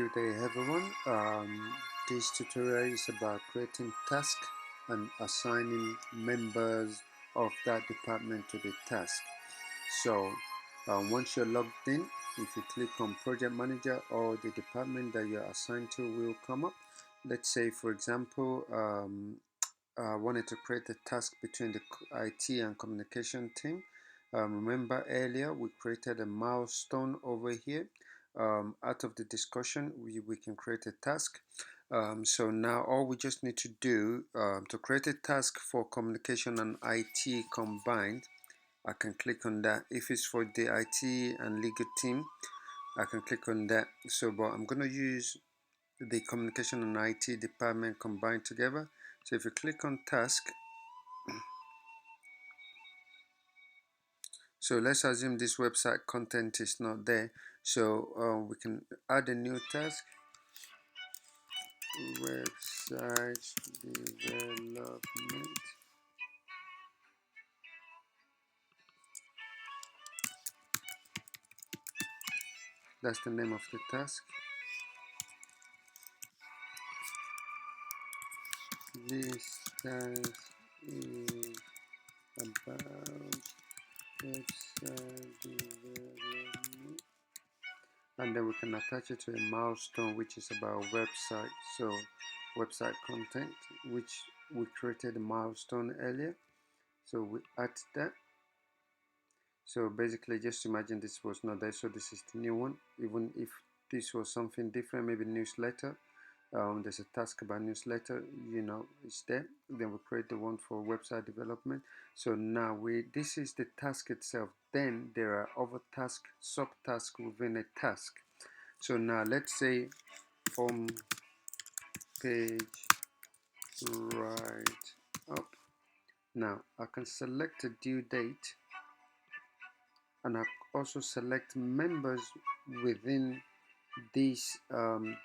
Good day everyone. This tutorial is about creating tasks and assigning members of that department to the task. So once you're logged in, if you click on project manager, or the department that you're assigned to will come up. Let's say for example I wanted to create a task between the IT and communication team. Remember earlier we created a milestone over here. Out of the discussion we can create a task. So now all we just need to do to create a task for communication and IT combined, I can click on that. If it's for the IT and legal team, I can click on that. So but I'm going to use the communication and IT department combined together. So if you click on task, so let's assume this website content is not there. So we can add a new task, website development. That's the name of the task. This task is about website development, and then we can attach it to a milestone which is about website. So website content, which we created a milestone earlier, so we add that. So basically just imagine this was not there, so this is the new one. Even if this was something different, maybe newsletter, there's a task about newsletter, it's there. Then we create the one for website development. So now this is the task itself. Then there are other tasks, subtasks within a task. So now let's say home page right up. Now I can select a due date, and I also select members within these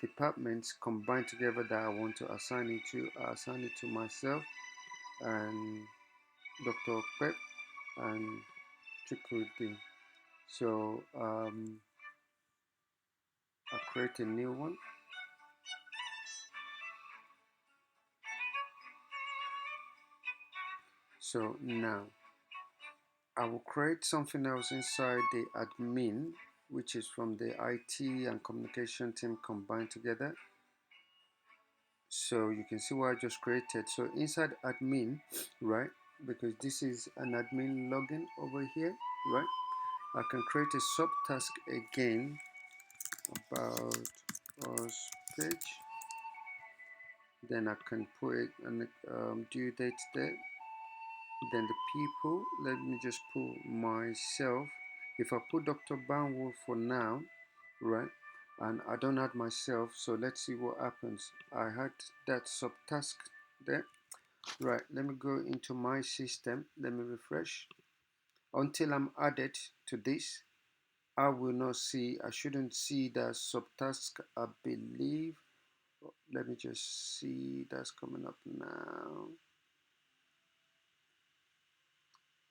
departments combined together that I want to assign it to. I assign it to myself and Dr. Pep and Chukwudi. So I create a new one. So now I will create something else inside the admin, which is from the IT and communication team combined together. So you can see what I just created. So inside admin, right, because this is an admin login over here, right, I can create a subtask again about us page. Then I can put it an due date there. Then the people, let me just put myself. If I put Dr. Banwo for now, right, and I don't add myself, so let's see what happens. I had that subtask there. Right, let me go into my system. Let me refresh. Until I'm added to this, I will not see, I shouldn't see that subtask, I believe. Let me just see, that's coming up now.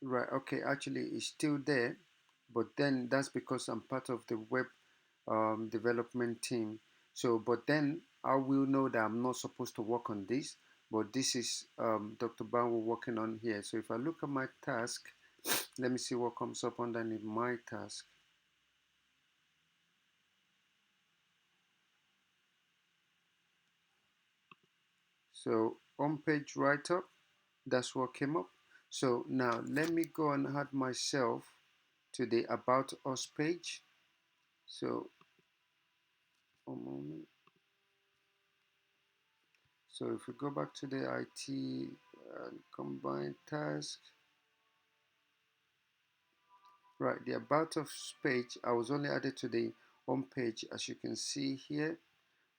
Right, okay, actually it's still there, but then that's because I'm part of the web development team. So, but then I will know that I'm not supposed to work on this, but this is Dr. Banwo working on here. So if I look at my task, let me see what comes up underneath my task. So on page write up, that's what came up. So now let me go and add myself to the about us page. So a moment. So if we go back to the IT and combined task, right, the about us page, I was only added to the home page, as you can see here.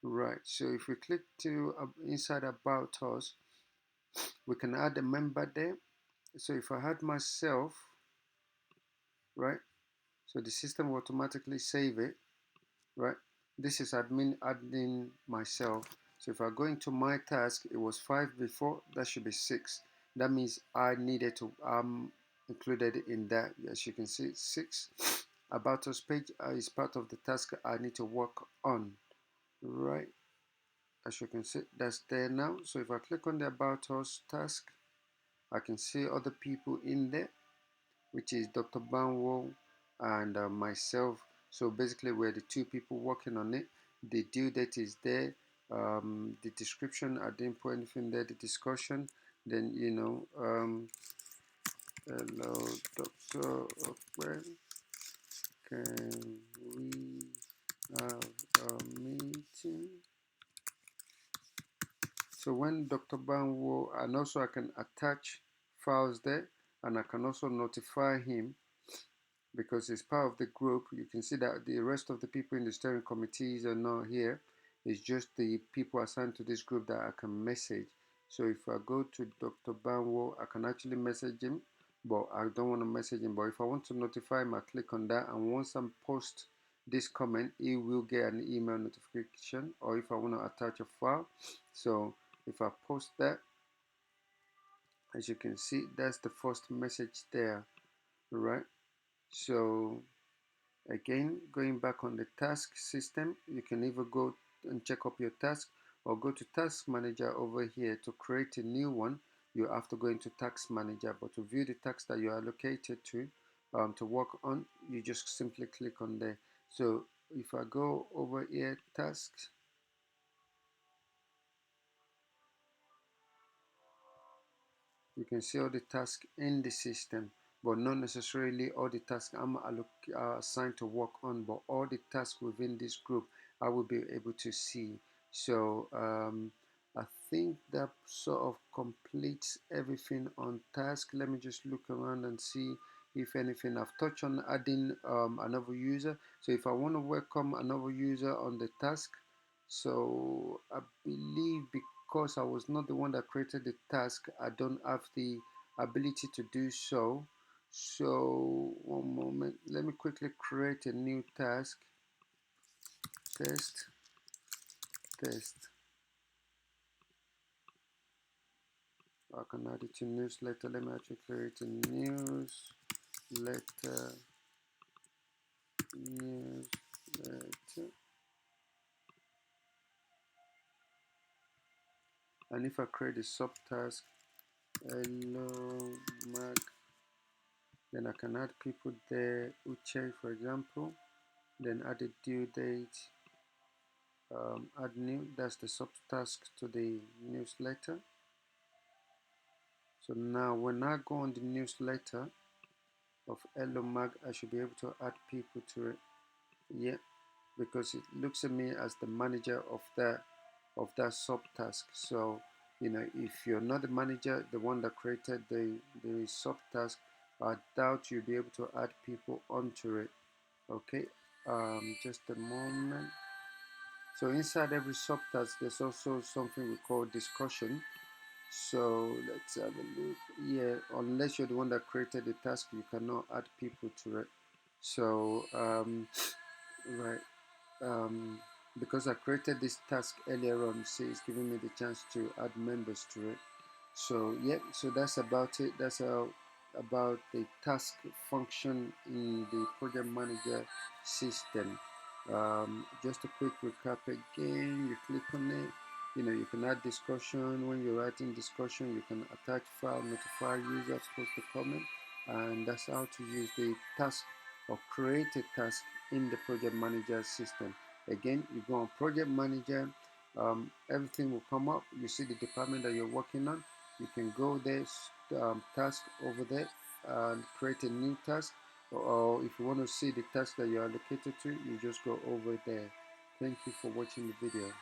Right, so if we click to inside about us, we can add a member there. So if I had myself, right, so the system will automatically save it, right. This is admin adding myself. So if I go into my task, it was 5 before, that should be 6. That means I needed to included in that. As you can see, 6. About us page is part of the task I need to work on, as you can see, that's there now. So if I click on the About Us task, I can see other people in there, which is Dr. Banwo and myself. So basically we're the two people working on it. The due date is there. The description, I didn't put anything there. The discussion, then hello Dr. Okwe, can we have a meeting? So when Dr. Banwo, and also I can attach files there, and I can also notify him because he's part of the group. You can see that the rest of the people in the steering committees are not here. It's just the people assigned to this group that I can message. So if I go to Dr. Banwo, I can actually message him, but I don't want to message him. But if I want to notify him, I click on that, and once I post this comment, he will get an email notification. Or if I want to attach a file, so if I post that, as you can see, that's the first message there, right? So again, going back on the task system, you can either go and check up your task or go to Task Manager over here. To create a new one, you have to go into Task Manager, but to view the task that you are allocated to work on, you just simply click on there. So if I go over here, tasks, you can see all the tasks in the system, but not necessarily all the tasks I'm assigned to work on, but all the tasks within this group I will be able to see. So I think that sort of completes everything on task. Let me just look around and see if anything. I've touched on adding another user. So if I want to welcome another user on the task, so I believe because I was not the one that created the task, I don't have the ability to do so. So one moment, let me quickly create a new task. Test, test. I can add it to newsletter. Let me actually create a newsletter, newsletter. And if I create a subtask, hello Mag, then I can add people there. Uche, for example. Then add a due date, add new, that's the subtask to the newsletter. So now when I go on the newsletter of Hello Mag, I should be able to add people to it. Yeah, because it looks at me as the manager of that subtask. So if you're not the manager, the one that created the subtask, I doubt you'll be able to add people onto it. Okay, just a moment. So inside every subtask, there's also something we call discussion. So let's have a look. Yeah, unless you're the one that created the task, you cannot add people to it. So right, because I created this task earlier on, see, it's giving me the chance to add members to it. So yeah, so that's about it. That's about the task function in the project manager system. Just a quick recap again. You click on it. You can add discussion. When you're writing discussion, you can attach file, notify users, post a comment, and that's how to use the task or create a task in the project manager system. Again, you go on project manager, everything will come up. You see the department that you're working on. You can go there, task over there, and create a new task. Or if you want to see the task that you're allocated to, you just go over there. Thank you for watching the video.